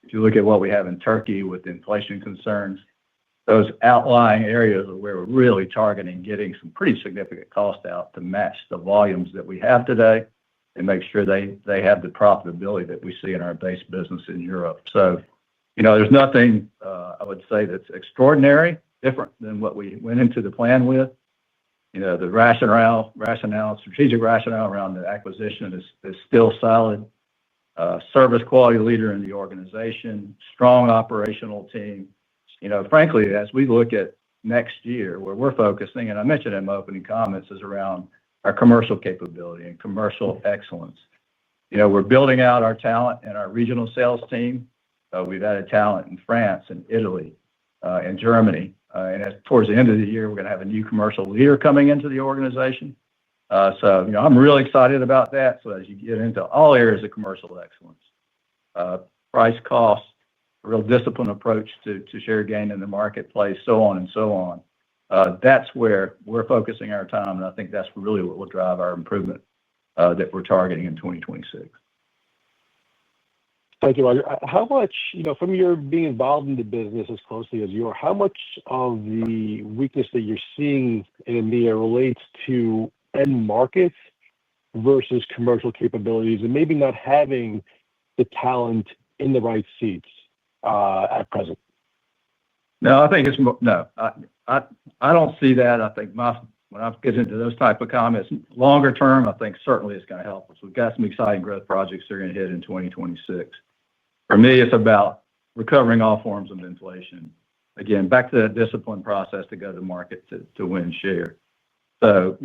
if you look at what we have in Turkey with inflation concerns, those outlying areas are where we're really targeting getting some pretty significant cost out to match the volumes that we have today and make sure they have the profitability that we see in our base business in Europe. So, there's nothing, I would say, that's extraordinary, different than what we went into the plan with. The strategic rationale around the acquisition is still solid. Service quality leader in the organization, strong operational team. Frankly, as we look at next year, where we're focusing, and I mentioned in my opening comments, is around our commercial capability and commercial excellence. We're building out our talent and our regional sales team. We've added talent in France and Italy and Germany. And towards the end of the year, we're going to have a new commercial leader coming into the organization. So, I'm really excited about that. So as you get into all areas of commercial excellence, price, cost, a real disciplined approach to share gain in the marketplace, so on and so on. That's where we're focusing our time, and I think that's really what will drive our improvement that we're targeting in 2026. Thank you, Roger. How much, from your being involved in the business as closely as you are, how much of the weakness that you're seeing in EMEA relates to end markets versus commercial capabilities and maybe not having the talent in the right seats at present? No, I think it's no. I don't see that. I think when I get into those type of comments, longer term, I think certainly it's going to help us. We've got some exciting growth projects that are going to hit in 2026. For me, it's about recovering all forms of inflation. Again, back to that discipline process to go to market to win share. So,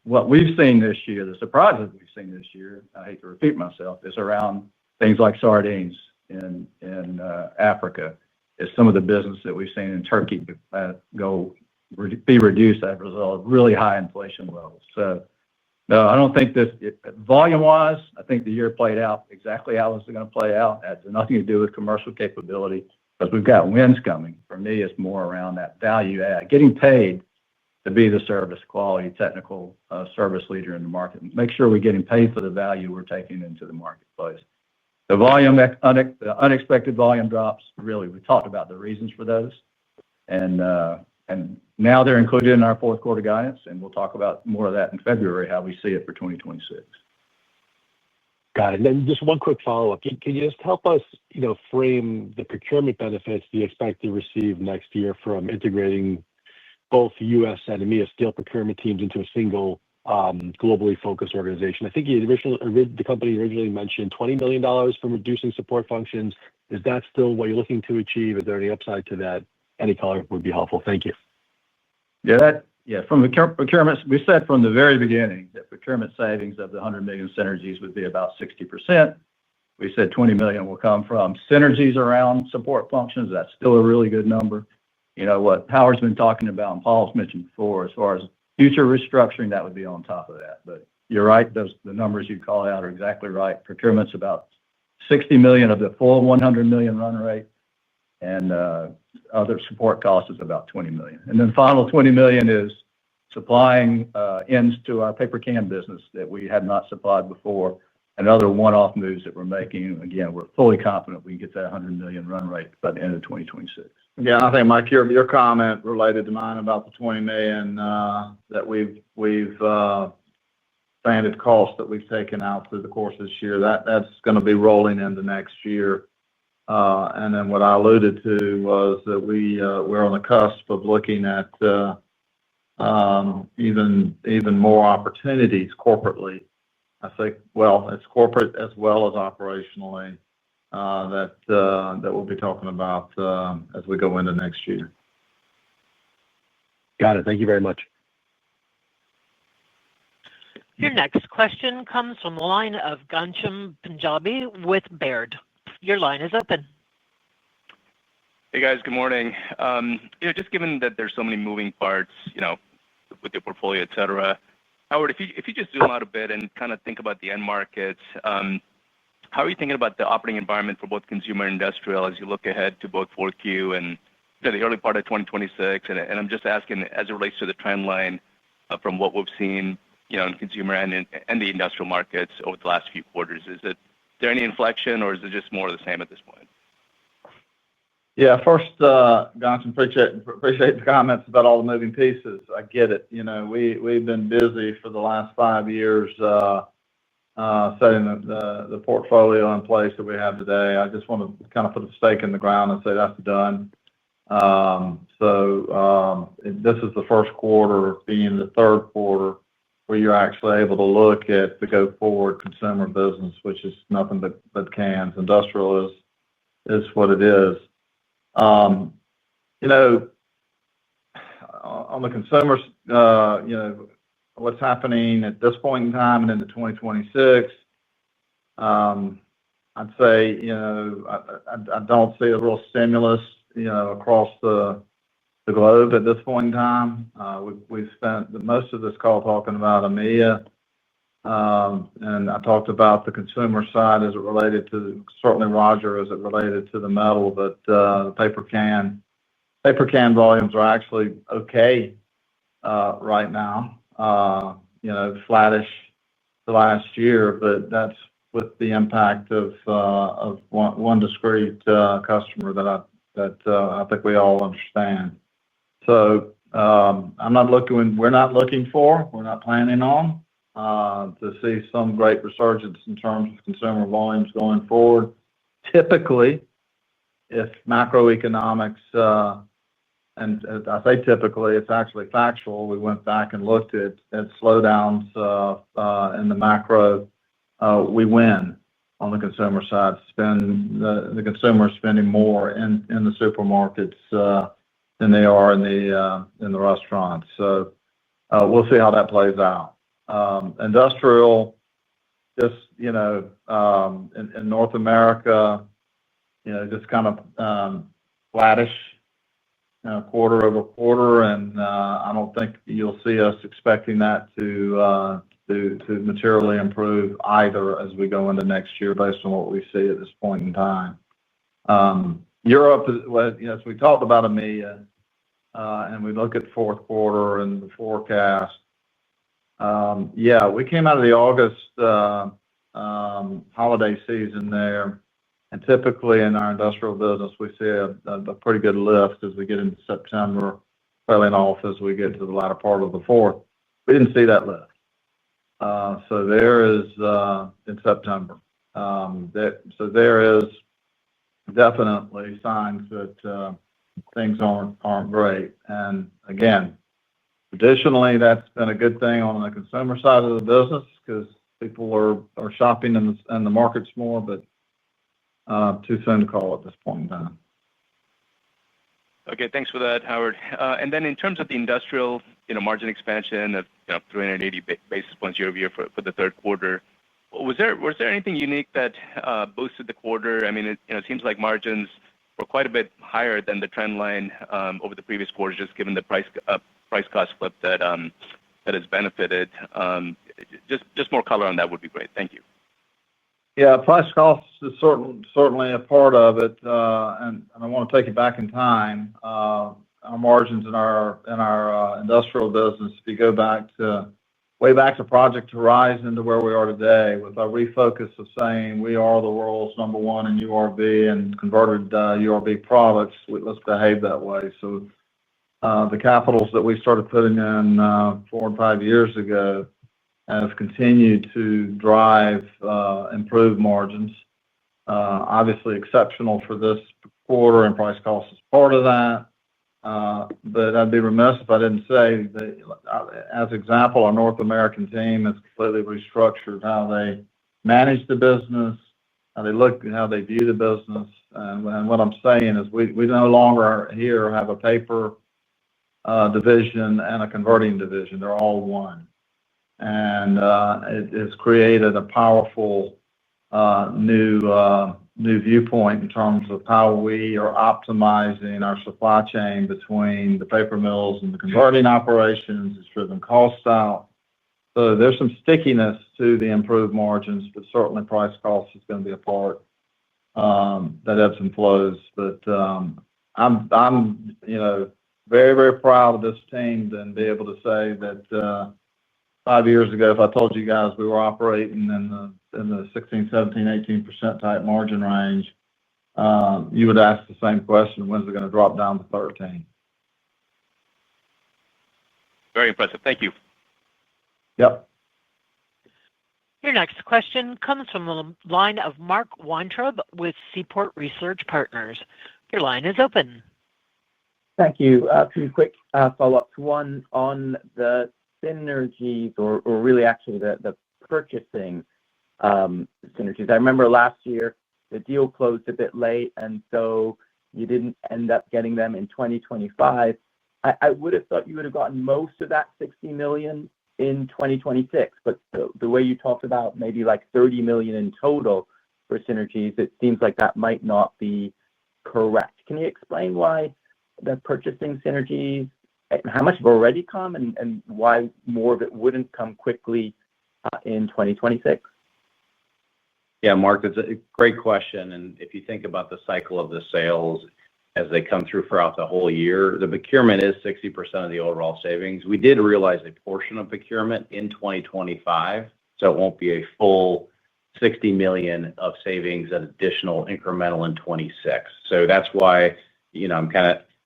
what we've seen this year, the surprises we've seen this year, I hate to repeat myself, is around things like sardines in Africa. Is some of the business that we've seen in Turkey be reduced as a result of really high inflation levels. So, no, I don't think this, volume-wise, I think the year played out exactly how it was going to play out. It has nothing to do with commercial capability because we've got wins coming. For me, it's more around that value add, getting paid to be the service quality, technical service leader in the market. Make sure we're getting paid for the value we're taking into the marketplace. The volume, the unexpected volume drops, really, we talked about the reasons for those. And now they're included in our fourth quarter guidance, and we'll talk about more of that in February, how we see it for 2026. Got it. And then just one quick follow-up. Can you just help us, frame the procurement benefits you expect to receive next year from integrating both U.S. and EMEA steel procurement teams into a single globally focused organization? I think the company originally mentioned $20 million from reducing support functions. Is that still what you're looking to achieve? Is there any upside to that? Any color would be helpful. Thank you. From the procurement, we said from the very beginning that procurement savings of the $100 million synergies would be about 60%. We said $20 million will come from synergies around support functions. That's still a really good number. What Howard's been talking about and Paul's mentioned before, as far as future restructuring, that would be on top of that. But you're right, the numbers you call out are exactly right. Procurement's about $60 million of the full $100 million run rate, and other support costs is about $20 million. And then final $20 million is supplying ends to our paper can business that we had not supplied before, and other one-off moves that we're making. Again, we're fully confident we can get that $100 million run rate by the end of 2026. Yeah, I think, Mike, your comment related to mine about the $20 million that we've standard costs that we've taken out through the course of this year, that's going to be rolling into next year. And then what I alluded to was that we're on the cusp of looking at even more opportunities corporately. I think, it's corporate as well as operationally that we'll be talking about as we go into next year. Got it. Thank you very much. Your next question comes from the line of Ghansham Panjabi with Baird. Your line is open. Hey guys, good morning. Just given that there's so many moving parts, with your portfolio, et cetera, Howard, if you just zoom out a bit and kind of think about the end markets, how are you thinking about the operating environment for both consumer and industrial as you look ahead to both 4Q and the early part of 2026? And I'm just asking as it relates to the trend line from what we've seen, in consumer and the industrial markets over the last few quarters. Is there any inflection or is it just more of the same at this point? Yeah, first, Ghansham, appreciate the comments about all the moving pieces. I get it. We've been busy for the last 5 years setting the portfolio in place that we have today. I just want to kind of put a stake in the ground and say that's done. This is the first quarter, being the third quarter, where you're actually able to look at the go-forward consumer business, which is nothing but cans. Industrial is what it is. On the consumers, what's happening at this point in time and into 2026, I'd say, I don't see a real stimulus, across the globe at this point in time. We've spent most of this call talking about EMEA, and I talked about the consumer side as it related to, certainly Roger, as it related to the metal, but paper can volumes are actually okay right now. Flattish the last year, but that's with the impact of one discrete customer that I think we all understand. So we're not planning on to see some great resurgence in terms of consumer volumes going forward. Typically, if macroeconomics, and I say typically, it's actually factual. We went back and looked at slowdowns in the macro. We win on the consumer side. The consumer is spending more in the supermarkets than they are in the restaurants. So we'll see how that plays out. Industrial, just in North America, just kind of flattish quarter over quarter, and I don't think you'll see us expecting that to materially improve either as we go into next year based on what we see at this point in time. Europe, as we talked about EMEA, and we look at fourth quarter and the forecast. We came out of the August holiday season there, and typically in our industrial business, we see a pretty good lift as we get into September, trailing off as we get to the latter part of the fourth. We didn't see that lift. So there is in September. So there is definitely signs that things aren't great. And again, traditionally, that's been a good thing on the consumer side of the business because people are shopping in the markets more, but too soon to call at this point in time. Okay, thanks for that, Howard. And then in terms of the industrial, margin expansion of 380 basis points year over year for the third quarter, was there anything unique that boosted the quarter? I mean, it seems like margins were quite a bit higher than the trend line over the previous quarter, just given the price cost flip that has benefited. Just more color on that would be great. Thank you. Yeah, price cost is certainly a part of it, and I want to take you back in time. Our margins in our industrial business, if you go way back to Project Horizon to where we are today, with our refocus of saying we are the world's number one in URB and converted URB products, let's behave that way. So the capitals that we started putting in 4 and 5 years ago have continued to drive improved margins. Obviously exceptional for this quarter, and price cost is part of that. But I'd be remiss if I didn't say that, as example, our North American team has completely restructured how they manage the business, how they look, and how they view the business. And what I'm saying is we no longer here have a paper division and a converting division. They're all one. And it has created a powerful new new viewpoint in terms of how we are optimizing our supply chain between the paper mills and the converting operations. It's driven costs out. So there's some stickiness to the improved margins, but certainly price cost is going to be a part that ebbs and flows. But I'm very, very proud of this team and be able to say that 5 years ago, if I told you guys we were operating in the 16, 17, 18% type margin range, you would ask the same question: when's it going to drop down to 13? Very impressive. Thank you. Yep. Your next question comes from the line of Mark Weintraub with Seaport Research Partners. Your line is open. Thank you. A few quick follow-ups. One on the synergies, or really actually the purchasing synergies. I remember last year the deal closed a bit late, and so you didn't end up getting them in 2025. I would have thought you would have gotten most of that $60 million in 2026, but the way you talked about maybe like $30 million in total for synergies, it seems like that might not be correct. Can you explain why the purchasing synergies, how much have already come, and why more of it wouldn't come quickly in 2026? Yeah, Mark, that's a great question. And if you think about the cycle of the sales as they come through throughout the whole year, the procurement is 60% of the overall savings. We did realize a portion of procurement in 2025, so it won't be a full $60 million of savings, an additional incremental in 26. So that's why,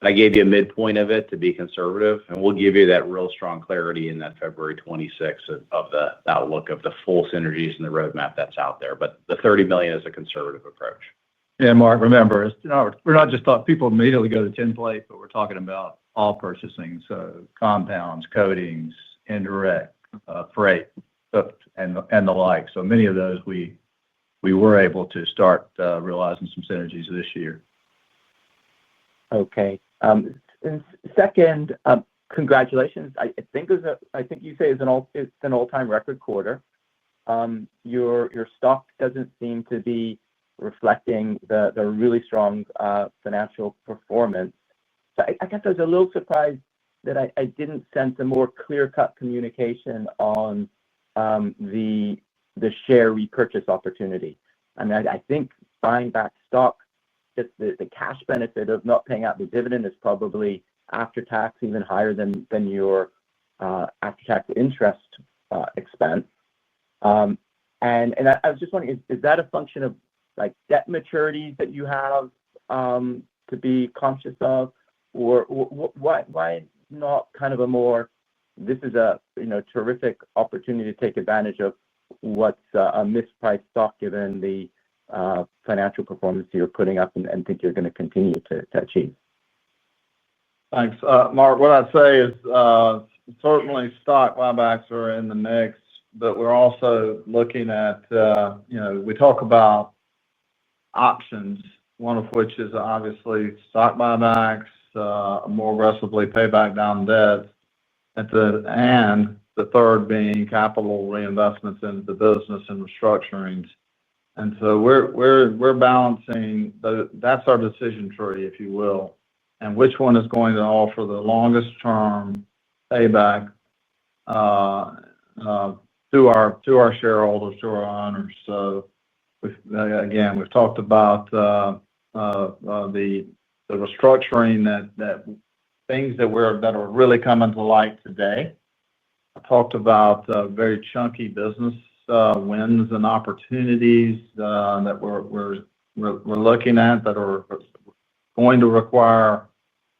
I gave you a midpoint of it to be conservative, and we'll give you that real strong clarity in that February 26th of the outlook of the full synergies and the roadmap that's out there. But the $30 million is a conservative approach. Yeah, Mark, remember, we're not just talking, people immediately go to tinplate, but we're talking about all purchasing. So compounds, coatings, indirect, freight, and the like. So many of those we were able to start realizing some synergies this year. Okay. And second, congratulations. I think you say it's an all-time record quarter. Your stock doesn't seem to be reflecting the really strong financial performance. So I guess I was a little surprised that I didn't sense a more clear-cut communication on the share repurchase opportunity. I mean, I think buying back stock, just the cash benefit of not paying out the dividend is probably after tax even higher than your after-tax interest expense. And I was just wondering, is that a function of like debt maturities that you have to be conscious of, or why not kind of a more, this is a terrific opportunity to take advantage of what's a mispriced stock given the financial performance you're putting up and think you're going to continue to achieve? Thanks. Mark, what I'd say is certainly stock buybacks are in the mix, but we're also looking at, we talk about options, one of which is obviously stock buybacks, more aggressively pay back down debt, and the third being capital reinvestments into the business and restructurings. And so we're balancing, that's our decision tree, if you will, and which one is going to offer the longest term payback to our shareholders, to our owners. So we've talked about the restructuring, that things that are really coming to light today. I talked about very chunky business wins and opportunities that we're looking at that are going to require,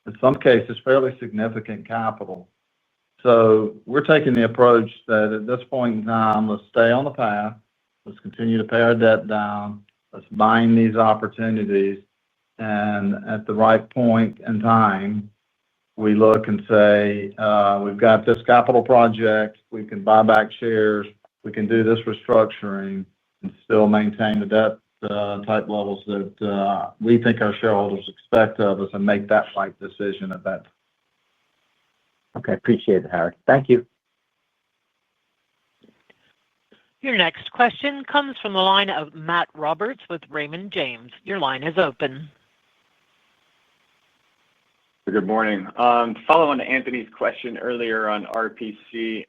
in some cases, fairly significant capital. So we're taking the approach that at this point in time, let's stay on the path. Let's continue to pay our debt down. Let's mine these opportunities. And at the right point in time, we look and say, we've got this capital project. We can buy back shares. We can do this restructuring and still maintain the debt type levels that we think our shareholders expect of us and make that right decision at that time. Okay. Appreciate it, Howard. Thank you. Your next question comes from the line of Matt Roberts with Raymond James. Your line is open. Good morning. Following Anthony's question earlier on RPC,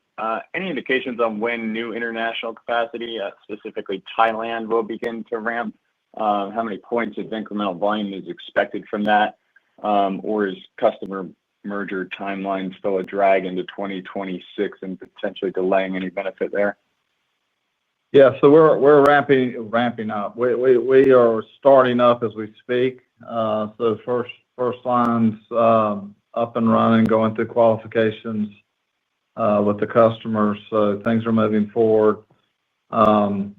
any indications on when new international capacity, specifically Thailand, will begin to ramp? How many points of incremental volume is expected from that? Or is customer merger timeline still a drag into 2026 and potentially delaying any benefit there? Yeah, so we're ramping up. We are starting up as we speak. So first line's up and running, going through qualifications with the customers. So things are moving forward. What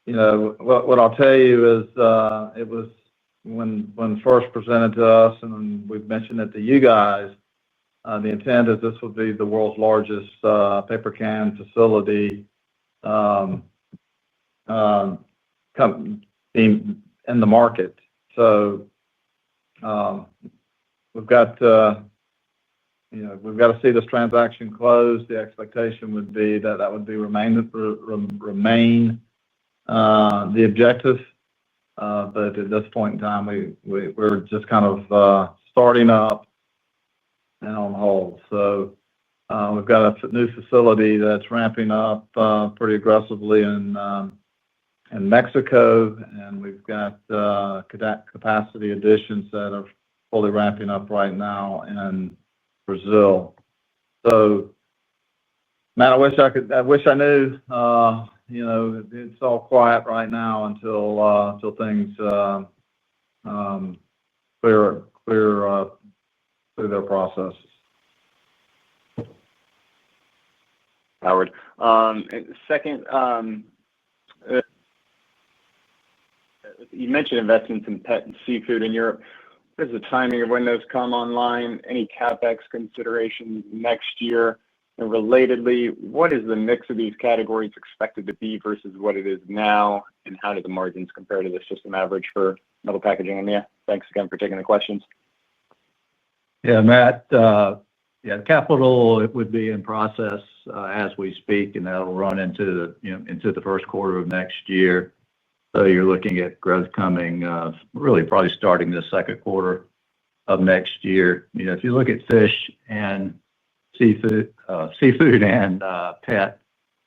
I'll tell you is it was when first presented to us, and we've mentioned it to you guys, the intent is this will be the world's largest paper can facility in the market. So we've got to see this transaction close. The expectation would be that would remain the objective. But at this point in time, we're just kind of starting up and on hold. So we've got a new facility that's ramping up pretty aggressively in Mexico, and we've got capacity additions that are fully ramping up right now in Brazil. So, Matt, I wish I knew. It's all quiet right now until things clear through their processes. Howard. Second, you mentioned investments in pet and seafood in Europe. What is the timing of when those come online? Any CapEx considerations next year? And relatedly, what is the mix of these categories expected to be versus what it is now? And how do the margins compare to the system average for metal packaging in EMEA? Thanks again for taking the questions. Yeah, Matt. Yeah, capital would be in process as we speak, and that'll run into the first quarter of next year. So you're looking at growth coming really probably starting the second quarter of next year. If you look at fish and seafood and pet,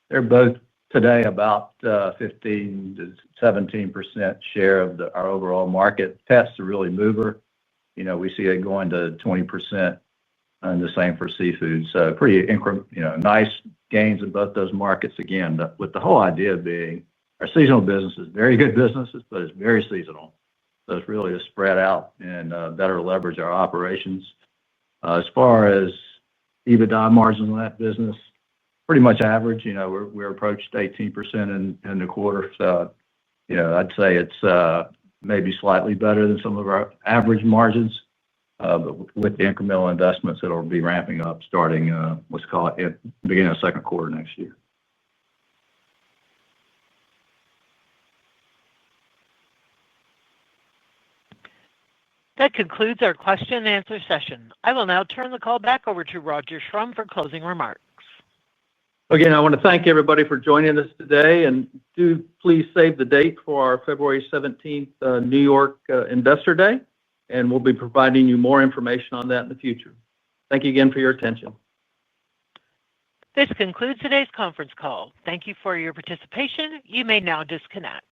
they're both today about 15 to 17% share of our overall market. Pet's the really mover. We see it going to 20%, and the same for seafood. So pretty nice gains in both those markets again. With the whole idea being our seasonal business is very good businesses, but it's very seasonal. So it's really to spread out and better leverage our operations. As far as EBITDA margins in that business, pretty much average. We're approached 18% in the quarter. So I'd say it's maybe slightly better than some of our average margins. But with the incremental investments, it'll be ramping up starting, let's call it, at the beginning of second quarter next year. That concludes our question and answer session. I will now turn the call back over to Roger Schrum for closing remarks. Again, I want to thank everybody for joining us today, and do please save the date for our February 17th New York Investor Day, and we'll be providing you more information on that in the future. Thank you again for your attention. This concludes today's conference call. Thank you for your participation. You may now disconnect.